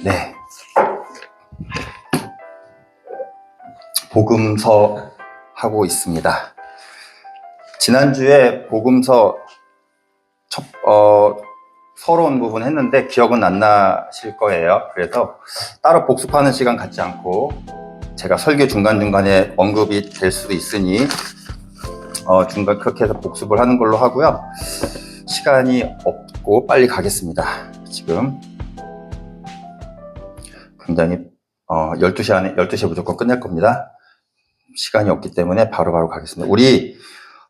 네. 복음서 하고 있습니다. 지난주에 복음서 서러운 부분 했는데 기억은 안 나실 거예요. 그래서 따로 복습하는 시간 갖지 않고 제가 설교 중간중간에 언급이 될 수도 있으니 중간 그렇게 해서 복습을 하는 걸로 하고요. 시간이 없고 빨리 가겠습니다. 지금 굉장히 12시에 무조건 끝낼 겁니다. 시간이 없기 때문에 바로바로 가겠습니다. 우리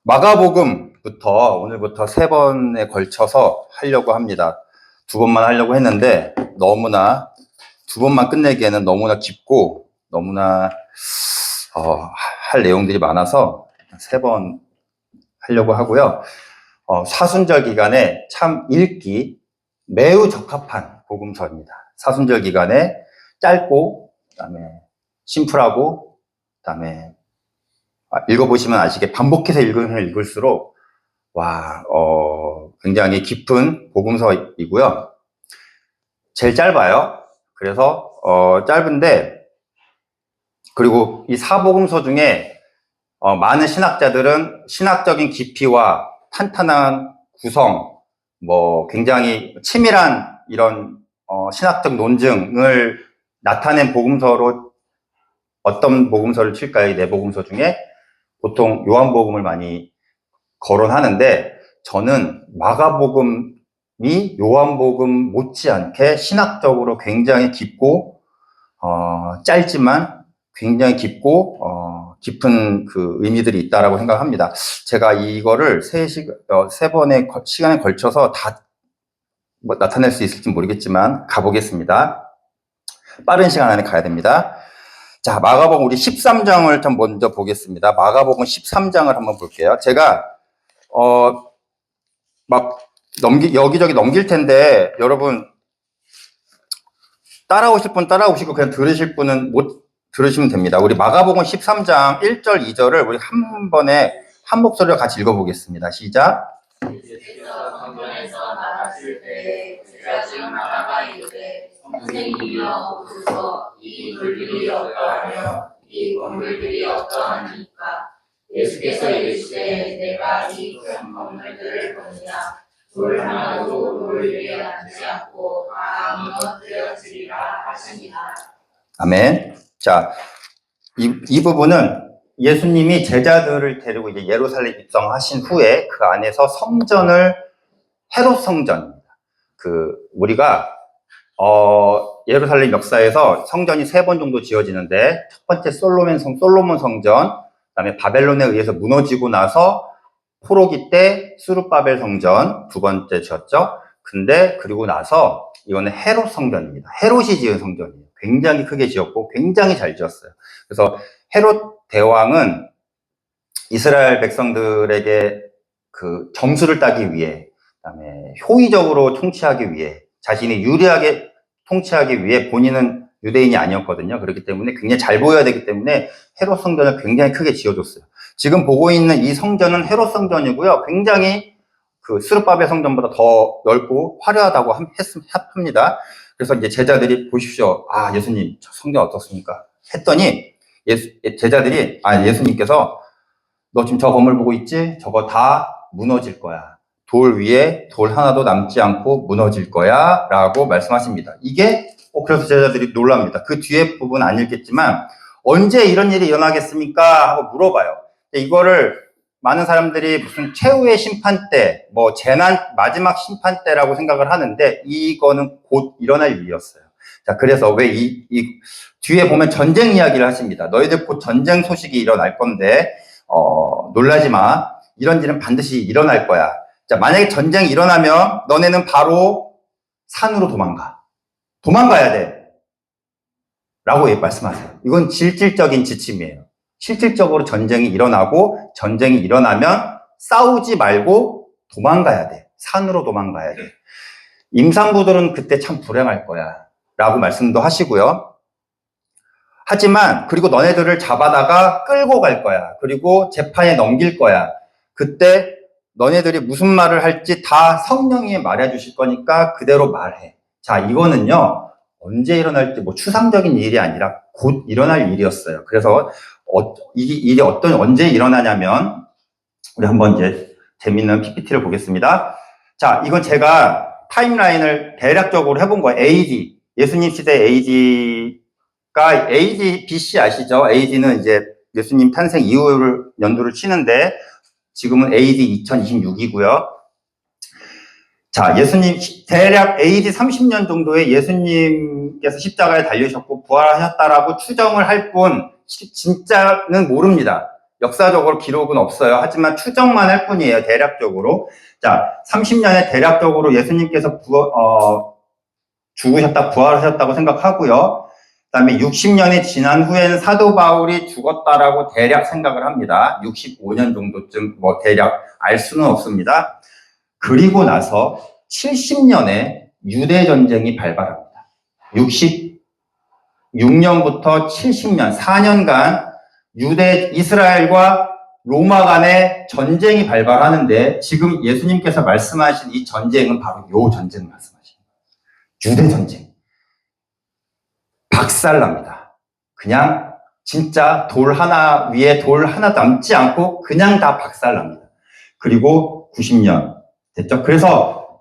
마가복음부터 오늘부터 3번에 걸쳐서 하려고 합니다. 2번만 하려고 했는데 너무나 2번만 끝내기에는 너무나 깊고 너무나 할 내용들이 많아서 3번 하려고 하고요. 사순절 기간에 참 읽기 매우 적합한 복음서입니다. 사순절 기간에 짧고 그다음에 심플하고 그다음에 읽어보시면 아시게 반복해서 읽으면 읽을수록 굉장히 깊은 복음서이고요. 제일 짧아요. 그래서 짧은데 그리고 이 사복음서 중에 많은 신학자들은 신학적인 깊이와 탄탄한 구성, 굉장히 치밀한 이런 신학적 논증을 나타낸 복음서로 어떤 복음서를 칠까요? 이 4복음서 중에 보통 요한복음을 많이 거론하는데 저는 마가복음이 요한복음 못지않게 신학적으로 굉장히 깊고 짧지만 굉장히 깊고 깊은 그 의미들이 있다라고 생각합니다. 제가 이거를 3번의 시간에 걸쳐서 다 나타낼 수 있을지 모르겠지만 가보겠습니다. 빠른 시간 안에 가야 됩니다. 자, 마가복음 우리 13장을 좀 먼저 보겠습니다. 마가복음 13장을 한번 볼게요. 제가 여기저기 넘길 텐데 여러분 따라오실 분 따라오시고 그냥 들으실 분은 못 들으시면 됩니다. 우리 마가복음 13장 1절 2절을 우리 한 번에 한 목소리로 같이 읽어보겠습니다. 시작. 성전에서 나갔을 때 제자 중 하나가 이르되 선생님이여 오소서 이 돌들이 어떠하며 이 건물들이 어떠하니까 예수께서 이르시되 내가 이 큰 건물들을 보느냐 돌 하나도 돌 위에 앉지 않고 다 무너뜨려지리라 하시니라. 아멘. 자, 이 부분은 예수님이 제자들을 데리고 이제 예루살렘 입성하신 후에 그 안에서 성전을 헤롯 성전입니다. 우리가 예루살렘 역사에서 성전이 3번 정도 지어지는데 첫 번째 솔로몬 성전, 그다음에 바벨론에 의해서 무너지고 나서 포로기 때 수르바벨 성전 2번째 지었죠. 근데 그리고 나서 이거는 헤롯 성전입니다. 헤롯이 지은 성전이에요. 굉장히 크게 지었고 굉장히 잘 지었어요. 그래서 헤롯 대왕은 이스라엘 백성들에게 그 점수를 따기 위해, 그다음에 효의적으로 통치하기 위해, 자신이 유리하게 통치하기 위해 본인은 유대인이 아니었거든요. 그렇기 때문에 굉장히 잘 보여야 되기 때문에 헤롯 성전을 굉장히 크게 지어줬어요. 지금 보고 있는 이 성전은 헤롯 성전이고요. 굉장히 그 스룹바벨 성전보다 더 넓고 화려하다고 합니다. 그래서 이제 제자들이 보십시오. 예수님, 저 성전 어떻습니까? 했더니 예수님께서 너 지금 저 건물 보고 있지? 저거 다 무너질 거야. 돌 위에 돌 하나도 남지 않고 무너질 거야. 라고 말씀하십니다. 이게 그래서 제자들이 놀랍니다. 그 뒤에 부분 안 읽겠지만 언제 이런 일이 일어나겠습니까? 하고 물어봐요. 이거를 많은 사람들이 무슨 최후의 심판 때, 재난 마지막 심판 때라고 생각을 하는데 이거는 곧 일어날 일이었어요. 자, 그래서 왜 이 뒤에 보면 전쟁 이야기를 하십니다. 너희들 곧 전쟁 소식이 일어날 건데 놀라지 마. 이런 일은 반드시 일어날 거야. 자, 만약에 전쟁이 일어나면 너네는 바로 산으로 도망가야 돼. 라고 말씀하세요. 이건 실질적인 지침이에요. 실질적으로 전쟁이 일어나고 전쟁이 일어나면 싸우지 말고 도망가야 돼. 산으로 도망가야 돼. 임산부들은 그때 참 불행할 거야. 라고 말씀도 하시고요. 하지만 그리고 너네들을 잡아다가 끌고 갈 거야. 그리고 재판에 넘길 거야. 그때 너네들이 무슨 말을 할지 다 성령이 말해주실 거니까 그대로 말해. 자, 이거는요, 언제 일어날지 뭐 추상적인 일이 아니라 곧 일어날 일이었어요. 그래서 이 일이 언제 일어나냐면, 우리 한번 이제 재밌는 PPT를 보겠습니다. 자, 이건 제가 타임라인을 대략적으로 해본 거예요. AD. 예수님 시대 AD가 AD BC 아시죠? AD는 이제 예수님 탄생 이후를 연도를 치는데 지금은 AD 2026이고요. 자, 예수님 대략 AD 30년 정도에 예수님께서 십자가에 달리셨고 부활하셨다라고 추정을 할 뿐 진짜는 모릅니다. 역사적으로 기록은 없어요. 하지만 추정만 할 뿐이에요. 대략적으로. 자, 30년에 대략적으로 예수님께서 죽으셨다, 부활하셨다고 생각하고요. 그 다음에 60년이 지난 후에는 사도 바울이 죽었다라고 대략 생각을 합니다. 65년 정도쯤 뭐 대략 알 수는 없습니다. 그리고 나서 70년에 유대 전쟁이 발발합니다. 66년부터 70년, 4년간 이스라엘과 로마 간의 전쟁이 발발하는데 지금 예수님께서 말씀하신 이 전쟁은 바로 이 전쟁 말씀하십니다. 유대 전쟁. 박살납니다. 그냥 진짜 돌 하나 위에 돌 하나 남지 않고 그냥 다 박살납니다. 그리고 90년 됐죠. 그래서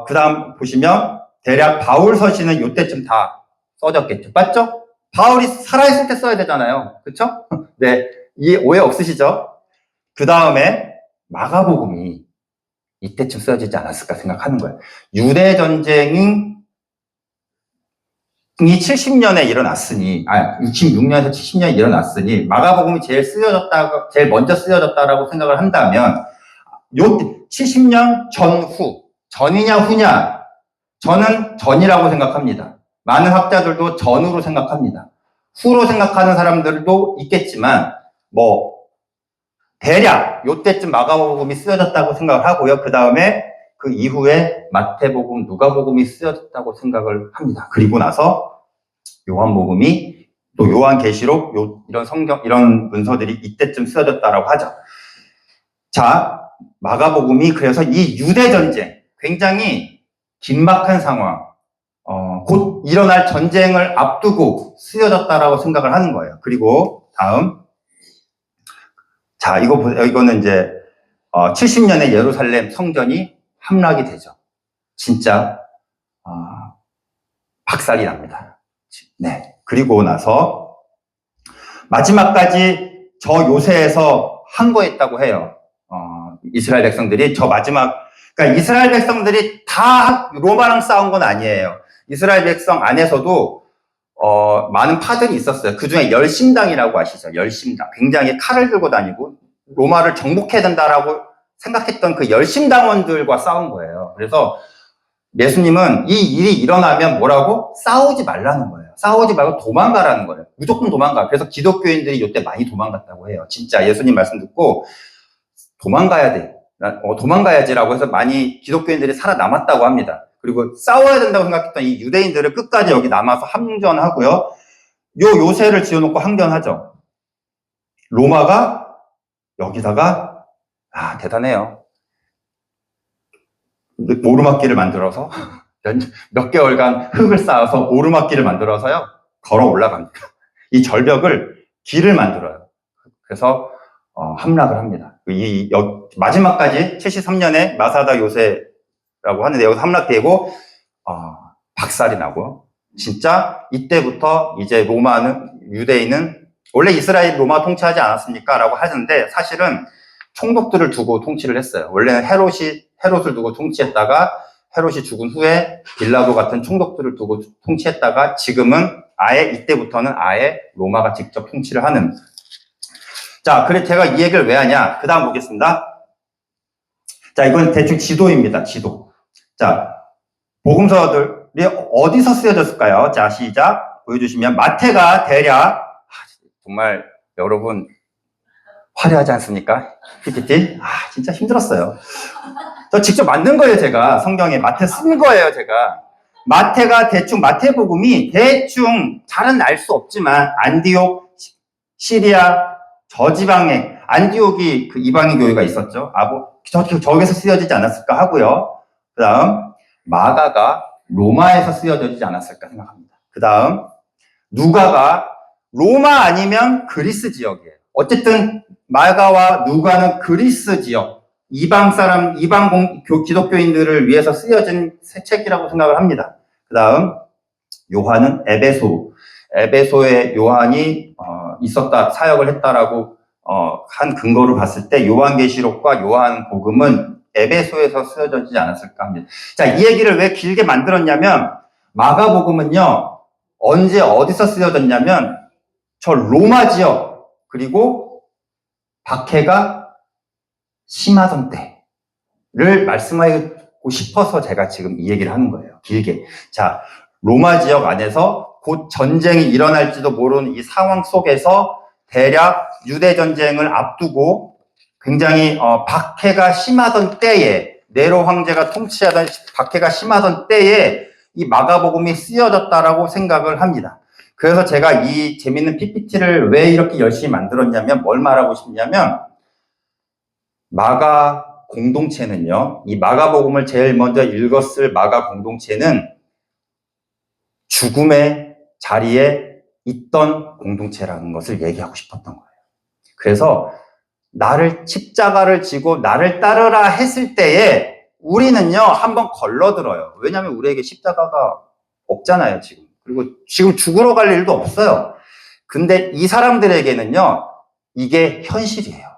그 다음 보시면 대략 바울 서신은 이때쯤 다 써졌겠죠. 맞죠? 바울이 살아있을 때 써야 되잖아요. 그렇죠? 네, 이 오해 없으시죠? 그 다음에 마가복음이 이때쯤 써지지 않았을까 생각하는 거예요. 유대 전쟁이 70년에 일어났으니, 66년에서 70년에 일어났으니, 마가복음이 제일 먼저 쓰여졌다라고 생각을 한다면, 요 70년 전후, 전이냐 후냐, 저는 전이라고 생각합니다. 많은 학자들도 전후로 생각합니다. 후로 생각하는 사람들도 있겠지만, 대략 요때쯤 마가복음이 쓰여졌다고 생각을 하고요. 그 다음에 그 이후에 마태복음, 누가복음이 쓰여졌다고 생각을 합니다. 그리고 나서 요한복음이 또 요한계시록 이런 문서들이 이때쯤 쓰여졌다라고 하죠. 자, 마가복음이 그래서 이 유대전쟁, 굉장히 긴박한 상황, 곧 일어날 전쟁을 앞두고 쓰여졌다라고 생각을 하는 거예요. 그리고 다음, 자, 이거는 이제 70년에 예루살렘 성전이 함락이 되죠. 진짜 박살이 납니다. 네. 그리고 나서 마지막까지 저 요새에서 항거했다고 해요. 이스라엘 백성들이 그러니까 이스라엘 백성들이 다 로마랑 싸운 건 아니에요. 이스라엘 백성 안에서도 많은 파들이 있었어요. 그 중에 열심당이라고 아시죠? 열심당. 굉장히 칼을 들고 다니고 로마를 정복해야 된다라고 생각했던 그 열심당원들과 싸운 거예요. 그래서 예수님은 이 일이 일어나면 뭐라고? 싸우지 말라는 거예요. 싸우지 말고 도망가라는 거예요. 무조건 도망가. 그래서 기독교인들이 이때 많이 도망갔다고 해요. 진짜 예수님 말씀 듣고 도망가야 돼. 도망가야지라고 해서 많이 기독교인들이 살아남았다고 합니다. 그리고 싸워야 된다고 생각했던 이 유대인들을 끝까지 여기 남아서 항전하고요. 요새를 지어놓고 항전하죠. 로마가 여기다가 대단해요. 오르막길을 만들어서 몇 개월간 흙을 쌓아서 오르막길을 만들어서요. 걸어 올라갑니다. 이 절벽을 길을 만들어요. 그래서 함락을 합니다. 마지막까지 73년에 마사다 요새라고 하는데 여기서 함락되고 박살이 나고 진짜 이때부터 이제 유대인은 원래 이스라엘 로마 통치하지 않았습니까? 라고 하는데 사실은 총독들을 두고 통치를 했어요. 원래는 헤롯을 두고 통치했다가 헤롯이 죽은 후에 빌라도 같은 총독들을 두고 통치했다가 지금은 이때부터는 아예 로마가 직접 통치를 하는. 자, 그래 제가 이 얘기를 왜 하냐? 그 다음 보겠습니다. 자, 이건 대충 지도입니다. 지도. 자, 복음서들이 어디서 쓰여졌을까요? 자, 시작. 보여주시면 마태가 대략 정말 여러분 화려하지 않습니까? PPT? 진짜 힘들었어요. 저 직접 만든 거예요, 제가. 성경에 마태 쓴 거예요, 제가. 마태복음이 대충 잘은 알 수 없지만 안디옥, 시리아, 저 지방에 안디옥이 그 이방인 교회가 있었죠. 저기서 쓰여지지 않았을까 하고요. 그 다음, 마가가 로마에서 쓰여지지 않았을까 생각합니다. 그 다음, 누가가 로마 아니면 그리스 지역이에요. 어쨌든, 마가와 누가는 그리스 지역, 기독교인들을 위해서 쓰여진 새 책이라고 생각을 합니다. 그 다음, 요한은 에베소에 요한이 있었다, 사역을 했다라고 한 근거를 봤을 때 요한계시록과 요한복음은 에베소에서 쓰여지지 않았을까 합니다. 자, 이 얘기를 왜 길게 만들었냐면 마가복음은요, 언제 어디서 쓰여졌냐면 저 로마 지역 그리고 박해가 심하던 때를 말씀하고 싶어서 제가 지금 이 얘기를 하는 거예요. 길게. 자, 로마 지역 안에서 곧 전쟁이 일어날지도 모르는 이 상황 속에서 대략 유대 전쟁을 앞두고 굉장히 박해가 심하던 때에, 네로 황제가 통치하던 박해가 심하던 때에 이 마가복음이 쓰여졌다라고 생각을 합니다. 그래서 제가 이 재밌는 PPT를 왜 이렇게 열심히 만들었냐면 뭘 말하고 싶냐면 마가 공동체는요, 이 마가복음을 제일 먼저 읽었을 마가 공동체는 죽음의 자리에 있던 공동체라는 것을 얘기하고 싶었던 거예요. 그래서 나를 십자가를 지고 나를 따르라 했을 때에 우리는요, 한번 걸러들어요. 왜냐하면 우리에게 십자가가 없잖아요, 지금. 그리고 지금 죽으러 갈 일도 없어요. 근데 이 사람들에게는요, 이게 현실이에요.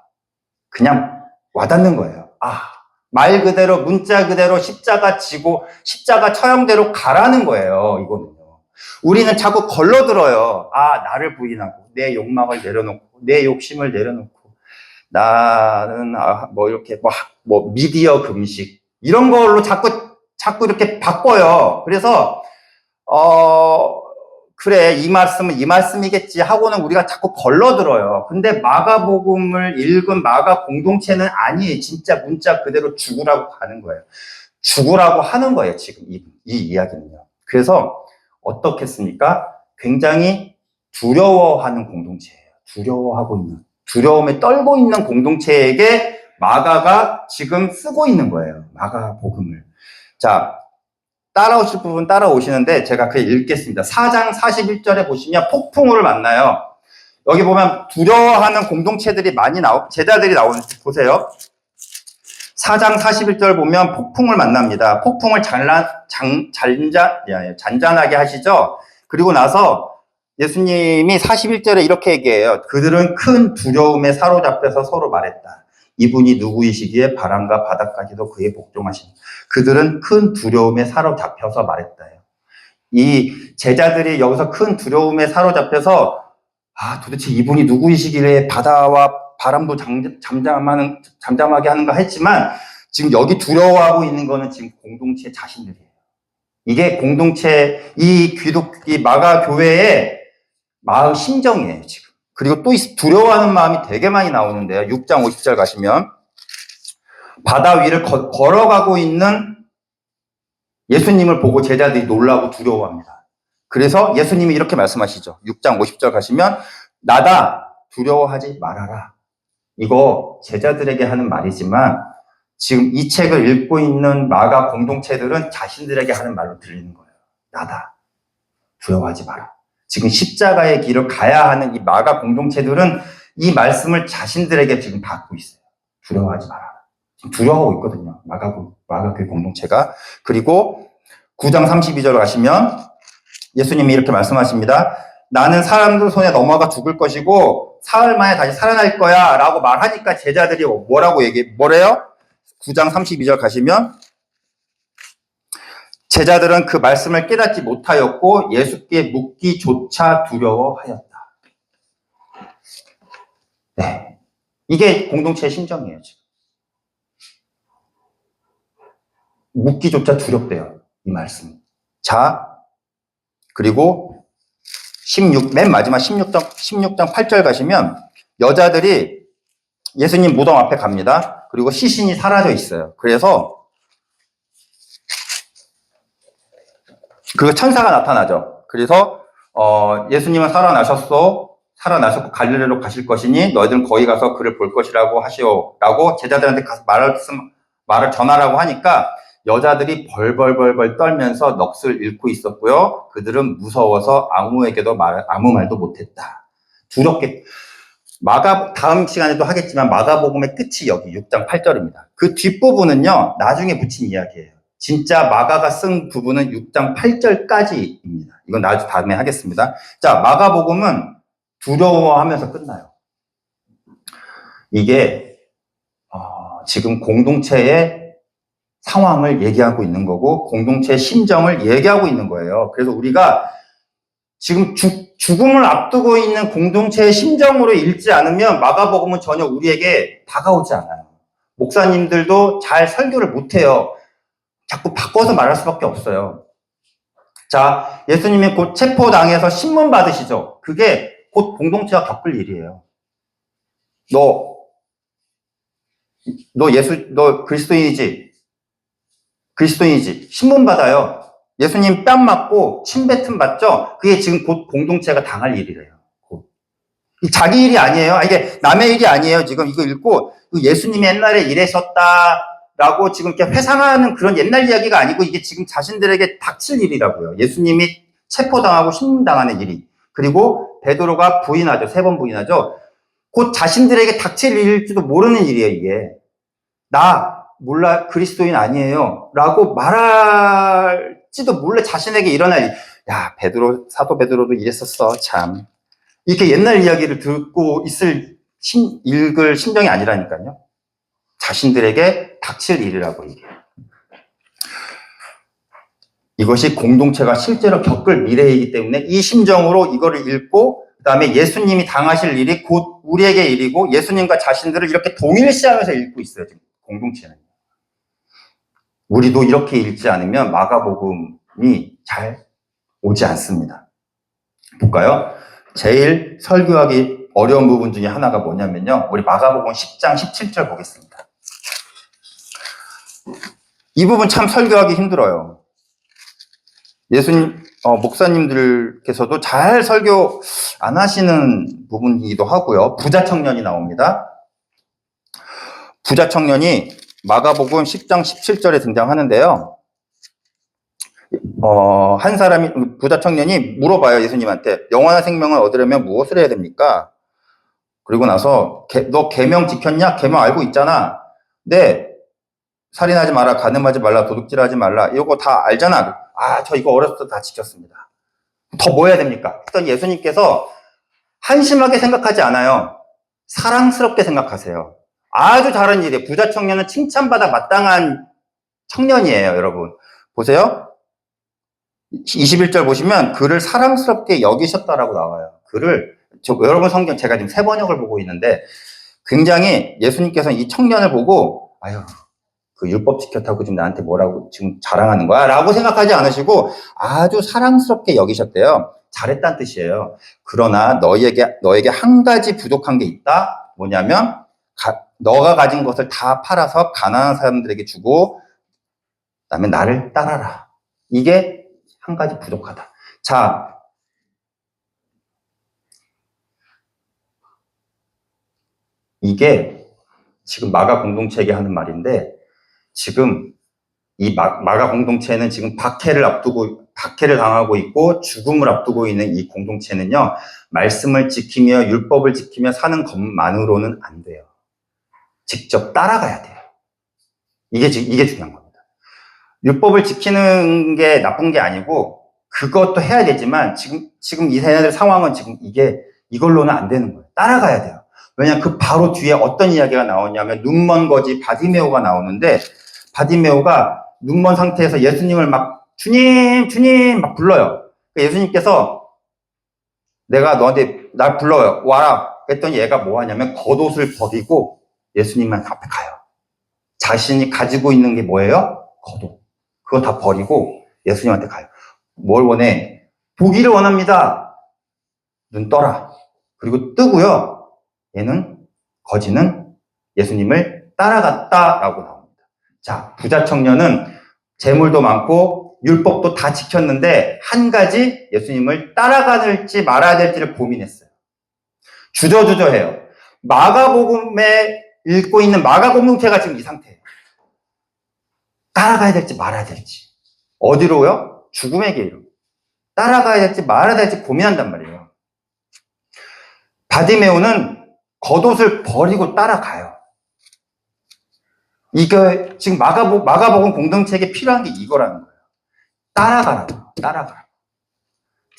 그냥 와닿는 거예요. 말 그대로, 문자 그대로 십자가 지고 십자가 처형대로 가라는 거예요, 이거는요. 우리는 자꾸 걸러들어요. 나를 부인하고, 내 욕망을 내려놓고, 내 욕심을 내려놓고, 나는, 미디어 금식, 이런 걸로 자꾸 이렇게 바꿔요. 그래서, 그래, 이 말씀은 이 말씀이겠지 하고는 우리가 자꾸 걸러들어요. 근데 마가복음을 읽은 마가 공동체는 아니에요. 진짜 문자 그대로 죽으라고 가는 거예요. 죽으라고 하는 거예요, 지금 이 이야기는요. 그래서, 어떻겠습니까? 굉장히 두려워하는 공동체예요. 두려움에 떨고 있는 공동체에게 마가가 지금 쓰고 있는 거예요. 마가복음을. 자, 따라오실 부분 따라오시는데 제가 그냥 읽겠습니다. 4장 41절에 보시면 폭풍우를 만나요. 여기 보면 두려워하는 공동체들이 제자들이 나오는지 보세요. 4장 41절 보면 폭풍을 만납니다. 폭풍을 잔잔하게 하시죠. 그리고 나서 예수님이 41절에 이렇게 얘기해요. 그들은 큰 두려움에 사로잡혀서 서로 말했다. 이분이 누구이시기에 바람과 바다까지도 그에 복종하시니. 그들은 큰 두려움에 사로잡혀서 말했다요. 이 제자들이 여기서 큰 두려움에 사로잡혀서 도대체 이분이 누구이시기에 바다와 바람도 잠잠하게 하는가 했지만 지금 여기 두려워하고 있는 거는 지금 공동체 자신들이에요. 이게 공동체, 이 마가 교회의 마음 심정이에요, 지금. 그리고 또 두려워하는 마음이 되게 많이 나오는데요. 6장 50절 가시면 바다 위를 걸어가고 있는 예수님을 보고 제자들이 놀라고 두려워합니다. 그래서 예수님이 이렇게 말씀하시죠. 6장 50절 가시면 나다, 두려워하지 말아라. 이거 제자들에게 하는 말이지만 지금 이 책을 읽고 있는 마가 공동체들은 자신들에게 하는 말로 들리는 거예요. 나다, 두려워하지 마라. 지금 십자가의 길을 가야 하는 이 마가 공동체들은 이 말씀을 자신들에게 지금 받고 있어요. 두려워하지 마라. 지금 두려워하고 있거든요. 마가 그 공동체가. 그리고 9장 32절 가시면 예수님이 이렇게 말씀하십니다. 나는 사람들 손에 넘어가 죽을 것이고 사흘 만에 다시 살아날 거야 라고 말하니까 제자들이 뭐래요? 9장 32절 가시면 제자들은 그 말씀을 깨닫지 못하였고 예수께 묻기조차 두려워하였다. 네, 이게 공동체의 심정이에요. 지금. 묻기조차 두렵대요. 이 말씀. 자, 그리고 맨 마지막 16장 8절 가시면 여자들이 예수님 무덤 앞에 갑니다. 그리고 시신이 사라져 있어요. 그래서 그 천사가 나타나죠. 그래서 예수님은 살아나셨소. 살아나셨고 갈릴리로 가실 것이니 너희들은 거기 가서 그를 볼 것이라고 하시오라고 제자들한테 가서 말을 전하라고 하니까 여자들이 벌벌벌벌 떨면서 넋을 잃고 있었고요. 그들은 무서워서 아무에게도 아무 말도 못했다. 두렵게 다음 시간에도 하겠지만 마가복음의 끝이 여기 6장 8절입니다. 그 뒷부분은요, 나중에 붙인 이야기예요. 진짜 마가가 쓴 부분은 6장 8절까지입니다. 이건 다음에 하겠습니다. 자, 마가복음은 두려워하면서 끝나요. 이게 지금 공동체의 상황을 얘기하고 있는 거고 공동체의 심정을 얘기하고 있는 거예요. 그래서 우리가 지금 죽음을 앞두고 있는 공동체의 심정으로 읽지 않으면 마가복음은 전혀 우리에게 다가오지 않아요. 목사님들도 잘 설교를 못해요. 자꾸 바꿔서 말할 수밖에 없어요. 자, 예수님이 곧 체포당해서 신문 받으시죠. 그게 곧 공동체가 겪을 일이에요. 너 그리스도인이지? 그리스도인이지? 신문 받아요. 예수님 뺨 맞고 침뱉음 받죠? 그게 지금 곧 공동체가 당할 일이래요. 자기 일이 아니에요. 이게 남의 일이 아니에요. 지금 이거 읽고 예수님이 옛날에 이랬었다라고 지금 이렇게 회상하는 그런 옛날 이야기가 아니고 이게 지금 자신들에게 닥칠 일이라고요. 예수님이 체포당하고 신문당하는 일이. 그리고 베드로가 부인하죠. 3번 부인하죠. 곧 자신들에게 닥칠 일일지도 모르는 일이에요. 이게. 나 몰라 그리스도인 아니에요 라고 말할지도 몰래 자신에게 일어날 일. 야, 사도 베드로도 이랬었어. 참. 이렇게 옛날 이야기를 듣고 읽을 심정이 아니라니까요. 자신들에게 닥칠 일이라고 얘기해요. 이것이 공동체가 실제로 겪을 미래이기 때문에 이 심정으로 이거를 읽고 그 다음에 예수님이 당하실 일이 곧 우리에게 일이고 예수님과 자신들을 이렇게 동일시하면서 읽고 있어요. 지금 공동체는. 우리도 이렇게 읽지 않으면 마가복음이 잘 오지 않습니다. 볼까요? 제일 설교하기 어려운 부분 중에 하나가 뭐냐면요. 우리 마가복음 10장 17절 보겠습니다. 이 부분 참 설교하기 힘들어요. 목사님들께서도 잘 설교 안 하시는 부분이기도 하고요. 부자 청년이 나옵니다. 부자 청년이 마가복음 10장 17절에 등장하는데요. 한 사람이, 부자 청년이 물어봐요, 예수님한테. 영원한 생명을 얻으려면 무엇을 해야 됩니까? 그리고 나서, 너 계명 지켰냐? 계명 알고 있잖아. 네. 살인하지 마라, 간음하지 말라, 도둑질하지 말라. 이거 다 알잖아. 저 이거 어렸을 때 다 지켰습니다. 더 뭐 해야 됩니까? 했더니 예수님께서 한심하게 생각하지 않아요. 사랑스럽게 생각하세요. 아주 다른 일이에요. 부자 청년은 칭찬받아 마땅한 청년이에요, 여러분. 보세요. 21절 보시면 그를 사랑스럽게 여기셨다라고 나와요. 여러분 성경 제가 지금 3번역을 보고 있는데 굉장히 예수님께서는 이 청년을 보고 그 율법 지켰다고 지금 나한테 뭐라고 지금 자랑하는 거야? 라고 생각하지 않으시고 아주 사랑스럽게 여기셨대요. 잘했다는 뜻이에요. 그러나 너에게 한 가지 부족한 게 있다. 뭐냐면 너가 가진 것을 다 팔아서 가난한 사람들에게 주고 그다음에 나를 따라라. 이게 한 가지 부족하다. 자, 이게 지금 마가 공동체에게 하는 말인데 지금 이 마가 공동체는 지금 박해를 당하고 있고 죽음을 앞두고 있는 이 공동체는요. 말씀을 지키며 율법을 지키며 사는 것만으로는 안 돼요. 직접 따라가야 돼요. 이게 중요한 겁니다. 율법을 지키는 게 나쁜 게 아니고 그것도 해야 되지만 지금 이 세대들 상황은 지금 이걸로는 안 되는 거예요. 따라가야 돼요. 왜냐하면 그 바로 뒤에 어떤 이야기가 나오냐면 눈먼 거지 바디메오가 나오는데 바디메오가 눈먼 상태에서 예수님을 막 주님 막 불러요. 예수님께서 내가 너한테 날 불러요. 와라. 그랬더니 얘가 뭐 하냐면 겉옷을 버리고 예수님만 앞에 가요. 자신이 가지고 있는 게 뭐예요? 겉옷. 그거 다 버리고 예수님한테 가요. 뭘 원해? 보기를 원합니다. 눈 떠라. 그리고 뜨고요. 거지는 예수님을 따라갔다라고 나옵니다. 자, 부자 청년은 재물도 많고 율법도 다 지켰는데 한 가지 예수님을 따라가될지 말아야 될지를 고민했어요. 주저주저해요. 마가복음에 읽고 있는 마가 공동체가 지금 이 상태예요. 따라가야 될지 말아야 될지. 어디로요? 죽음의 길로. 따라가야 될지 말아야 될지 고민한단 말이에요. 바디메오는 겉옷을 버리고 따라가요. 이거 지금 마가복음 공동체에게 필요한 게 이거라는 거예요. 따라가라.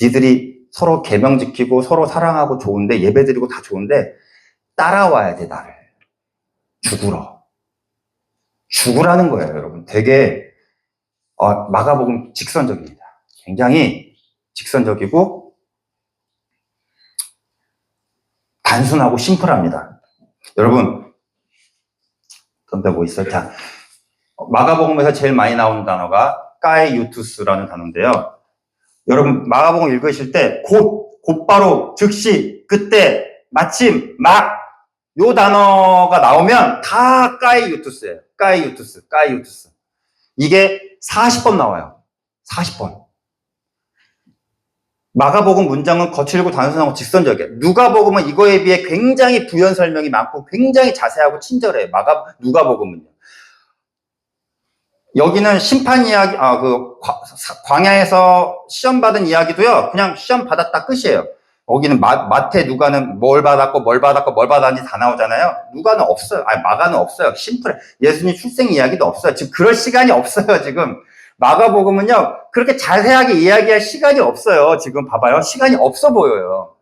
니들이 서로 계명 지키고 서로 사랑하고 좋은데 예배드리고 다 좋은데 따라와야 돼, 나를. 죽으라는 거예요, 여러분. 되게 마가복음 직선적입니다. 굉장히 직선적이고 단순하고 심플합니다. 여러분, 그런데 뭐 있어요? 자, 마가복음에서 제일 많이 나오는 단어가 까이유투스라는 단어인데요. 여러분, 마가복음 읽으실 때 곧바로, 즉시, 그때, 마침, 막, 요 단어가 나오면 다 까이유투스예요. 까이유투스. 이게 40번 나와요. 40번. 마가복음 문장은 거칠고 단순하고 직선적이에요. 누가복음은 이거에 비해 굉장히 부연 설명이 많고 굉장히 자세하고 친절해요. 누가복음은요. 여기는 심판 이야기, 광야에서 시험 받은 이야기도요, 그냥 시험 받았다 끝이에요. 거기는 마태, 누가는 뭘 받았는지 다 나오잖아요. 누가는 없어요. 마가는 없어요. 심플해. 예수님 출생 이야기도 없어요. 지금 그럴 시간이 없어요, 지금. 마가복음은요, 그렇게 자세하게 이야기할 시간이 없어요. 지금 봐봐요. 시간이 없어 보여요.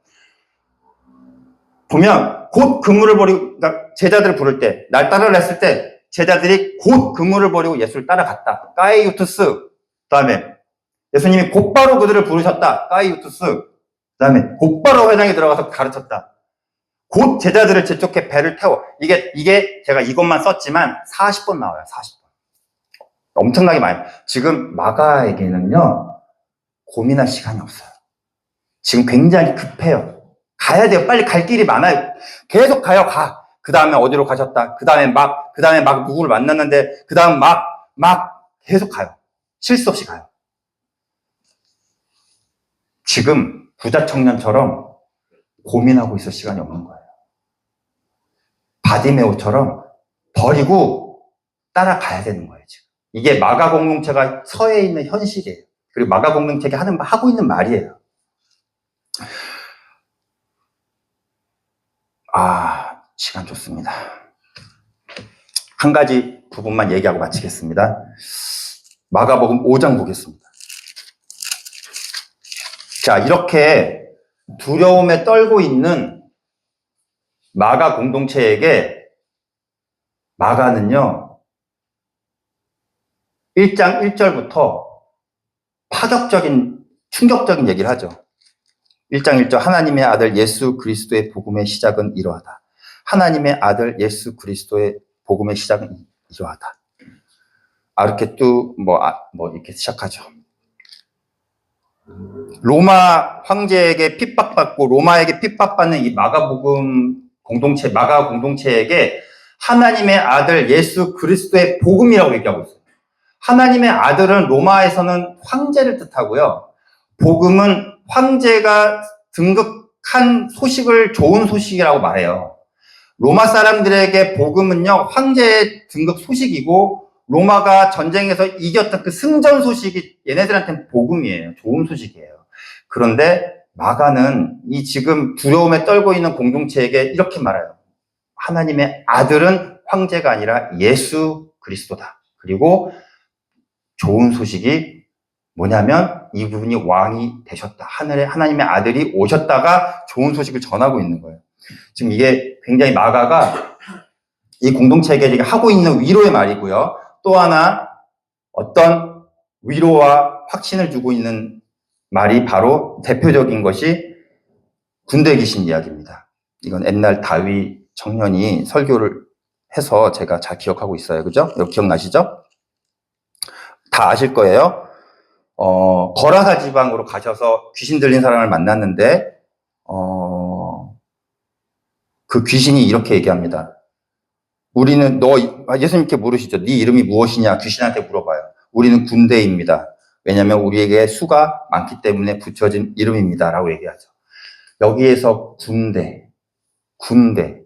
보면, 곧 그물을 버리고, 제자들을 부를 때, 날 따르라 했을 때, 제자들이 곧 그물을 버리고 예수를 따라갔다. 까이유투스. 그 다음에, 예수님이 곧바로 그들을 부르셨다. 까이유투스. 그 다음에, 곧바로 회당에 들어가서 가르쳤다. 곧 제자들을 재촉해 배를 태워. 이게 제가 이것만 썼지만 40번 나와요. 40번. 엄청나게 많이. 지금 마가에게는요, 고민할 시간이 없어요. 지금 굉장히 급해요. 가야 돼요. 빨리 갈 길이 많아요. 계속 가요, 가. 그 다음에 어디로 가셨다. 그 다음에 막 누구를 만났는데, 그 다음 막 계속 가요. 쉴 수 없이 가요. 지금 부자 청년처럼 고민하고 있을 시간이 없는 거예요. 바디메오처럼 버리고 따라가야 되는 거예요, 지금. 이게 마가 공동체가 서해 있는 현실이에요. 그리고 마가 공동체가 하고 있는 말이에요. 시간 좋습니다. 한 가지 부분만 얘기하고 마치겠습니다. 마가복음 5장 보겠습니다. 자, 이렇게 두려움에 떨고 있는 마가 공동체에게 마가는요, 1장 1절부터 충격적인 얘기를 하죠. 1장 1절, 하나님의 아들 예수 그리스도의 복음의 시작은 이러하다. 하나님의 아들 예수 그리스도의 복음의 시작은 이러하다. 아르케뚜 이렇게 시작하죠. 로마 황제에게 핍박받고 로마에게 핍박받는 이 마가 공동체에게 하나님의 아들 예수 그리스도의 복음이라고 얘기하고 있어요. 하나님의 아들은 로마에서는 황제를 뜻하고요. 복음은 황제가 등극한 소식을 좋은 소식이라고 말해요. 로마 사람들에게 복음은요, 황제의 등극 소식이고, 로마가 전쟁에서 이겼던 그 승전 소식이 얘네들한테는 복음이에요. 좋은 소식이에요. 그런데 마가는 이 지금 두려움에 떨고 있는 공동체에게 이렇게 말해요. 하나님의 아들은 황제가 아니라 예수 그리스도다. 그리고 좋은 소식이 뭐냐면 이분이 왕이 되셨다. 하늘에 하나님의 아들이 오셨다가 좋은 소식을 전하고 있는 거예요. 지금 이게 굉장히 마가가 이 공동체에게 하고 있는 위로의 말이고요. 또 하나 어떤 위로와 확신을 주고 있는 말이 바로 대표적인 것이 군대 귀신 이야기입니다. 이건 옛날 다윗 청년이 설교를 해서 제가 잘 기억하고 있어요. 그죠? 여기 기억나시죠? 다 아실 거예요. 거라사 지방으로 가셔서 귀신 들린 사람을 만났는데 그 귀신이 이렇게 얘기합니다. 우리는 예수님께 물으시죠. 네 이름이 무엇이냐? 귀신한테 물어봐요. 우리는 군대입니다. 왜냐하면 우리에게 수가 많기 때문에 붙여진 이름입니다. 라고 얘기하죠. 여기에서 군대, 군대.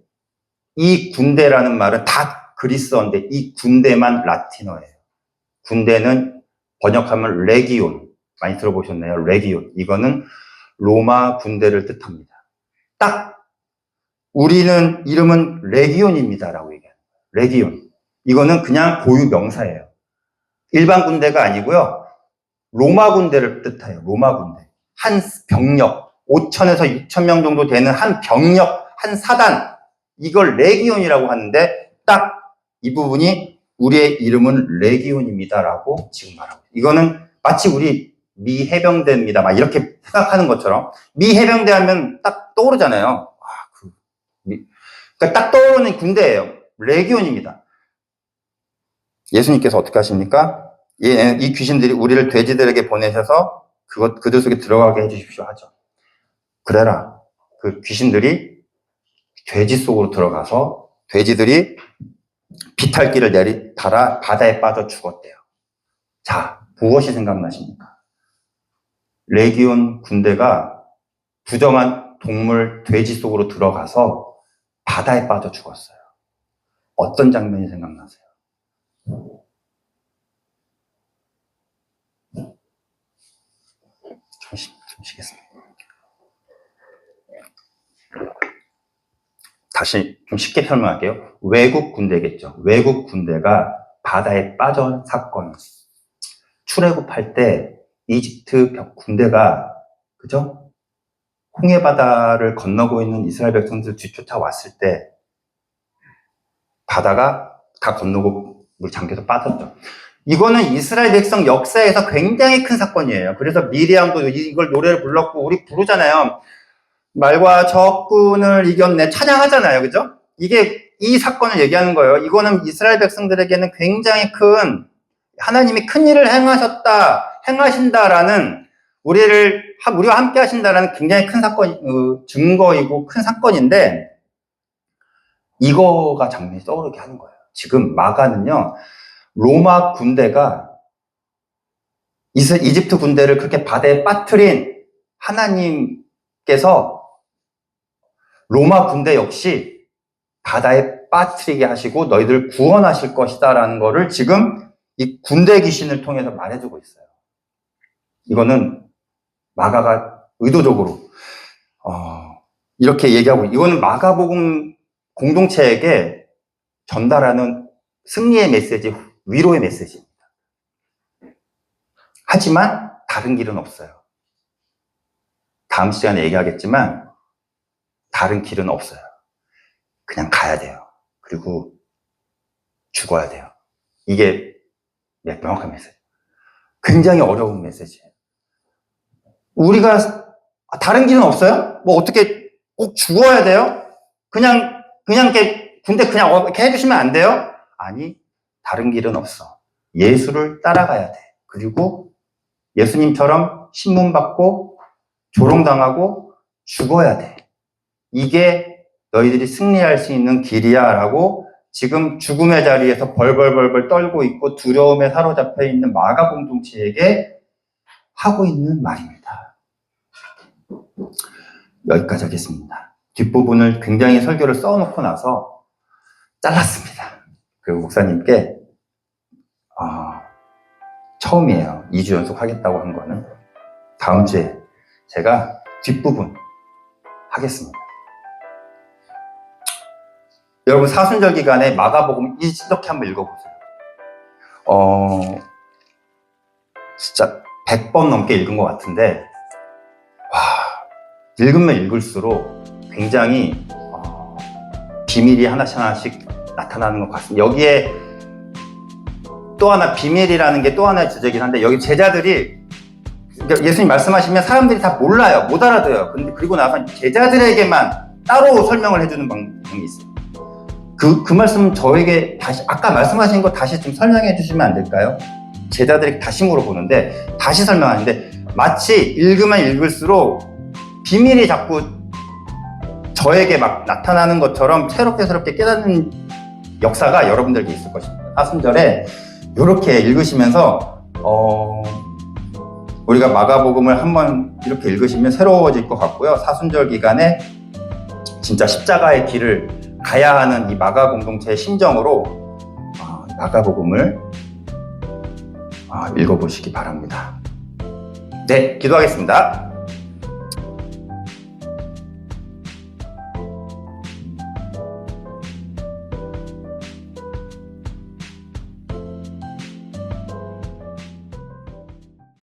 이 군대라는 말은 다 그리스어인데 이 군대만 라틴어예요. 군대는 번역하면 레기온. 많이 들어보셨나요? 레기온. 이거는 로마 군대를 뜻합니다. 딱 우리는 이름은 레기온입니다라고 얘기해요. 레기온. 이거는 그냥 고유 명사예요. 일반 군대가 아니고요. 로마 군대를 뜻해요. 로마 군대. 한 병력, 5천에서 6천 명 정도 되는 한 병력, 한 사단. 이걸 레기온이라고 하는데 딱 이 부분이 우리의 이름은 레기온입니다라고 지금 말하고. 이거는 마치 우리 미 해병대입니다. 막 이렇게 생각하는 것처럼 미 해병대 하면 딱 떠오르잖아요. 그러니까 딱 떠오르는 군대예요. 레기온입니다. 예수님께서 어떻게 하십니까? 이 귀신들이 우리를 돼지들에게 보내셔서 그들 속에 들어가게 해주십시오 하죠. 그래라. 그 귀신들이 돼지 속으로 들어가서 돼지들이 비탈길을 달아 바다에 빠져 죽었대요. 자, 무엇이 생각나십니까? 레기온 군대가 부정한 동물 돼지 속으로 들어가서 바다에 빠져 죽었어요. 어떤 장면이 생각나세요? 좀 쉬겠습니다. 다시 좀 쉽게 설명할게요. 외국 군대겠죠. 외국 군대가 바다에 빠진 사건. 출애굽할 때 이집트 군대가, 그죠? 홍해 바다를 건너고 있는 이스라엘 백성들 뒤쫓아왔을 때 바다가 다 건너고 물 잠겨서 빠졌죠. 이거는 이스라엘 백성 역사에서 굉장히 큰 사건이에요. 그래서 미리암도 이걸 노래를 불렀고 우리 부르잖아요. 말과 적군을 이겼네 찬양하잖아요. 그죠? 이게 이 사건을 얘기하는 거예요. 이거는 이스라엘 백성들에게는 굉장히 큰 하나님이 큰 일을 행하신다라는 우리와 함께 하신다라는 굉장히 큰 사건, 증거이고 큰 사건인데 이거가 장면이 떠오르게 하는 거예요. 지금 마가는요, 로마 군대가 이집트 군대를 그렇게 바다에 빠뜨린 하나님께서 로마 군대 역시 바다에 빠뜨리게 하시고 너희들 구원하실 것이다라는 거를 지금 이 군대 귀신을 통해서 말해주고 있어요. 이거는 마가가 의도적으로 이렇게 얘기하고, 이거는 마가복음 공동체에게 전달하는 승리의 메시지, 위로의 메시지입니다. 하지만 다른 길은 없어요. 다음 시간에 얘기하겠지만 다른 길은 없어요. 그냥 가야 돼요. 그리고 죽어야 돼요. 이게 명확한 메시지. 굉장히 어려운 메시지예요. 우리가 다른 길은 없어요? 뭐 어떻게 꼭 죽어야 돼요? 그냥 이렇게 군대 그냥 이렇게 해주시면 안 돼요? 아니, 다른 길은 없어. 예수를 따라가야 돼. 그리고 예수님처럼 신문받고 조롱당하고 죽어야 돼. 이게 너희들이 승리할 수 있는 길이야 라고 지금 죽음의 자리에서 벌벌벌 떨고 있고 두려움에 사로잡혀 있는 마가 공동체에게 하고 있는 말입니다. 여기까지 하겠습니다. 뒷부분을 굉장히 설교를 써놓고 나서 잘랐습니다. 그리고 목사님께 처음이에요. 2주 연속 하겠다고 한 거는. 다음 주에 제가 뒷부분 하겠습니다. 여러분, 사순절 기간에 마가복음 이렇게 한번 읽어보세요. 진짜 100번 넘게 읽은 것 같은데, 읽으면 읽을수록 굉장히 비밀이 하나씩 나타나는 것 같습니다. 여기에 또 하나 비밀이라는 게 또 하나의 주제긴 한데, 여기 제자들이, 예수님 말씀하시면 사람들이 다 몰라요. 못 알아들어요. 근데 그리고 나서 제자들에게만 따로 설명을 해주는 방법이 있어요. 그 말씀 저에게 다시, 아까 말씀하신 거 다시 좀 설명해 주시면 안 될까요? 제자들이 다시 물어보는데, 다시 설명하는데, 마치 읽으면 읽을수록 비밀이 자꾸 저에게 막 나타나는 것처럼 새롭게 깨닫는 역사가 여러분들에게 있을 것입니다. 사순절에 이렇게 읽으시면서, 우리가 마가복음을 한번 이렇게 읽으시면 새로워질 것 같고요. 사순절 기간에 진짜 십자가의 길을 가야 하는 이 마가 공동체의 심정으로 마가복음을 읽어보시기 바랍니다. 네, 기도하겠습니다.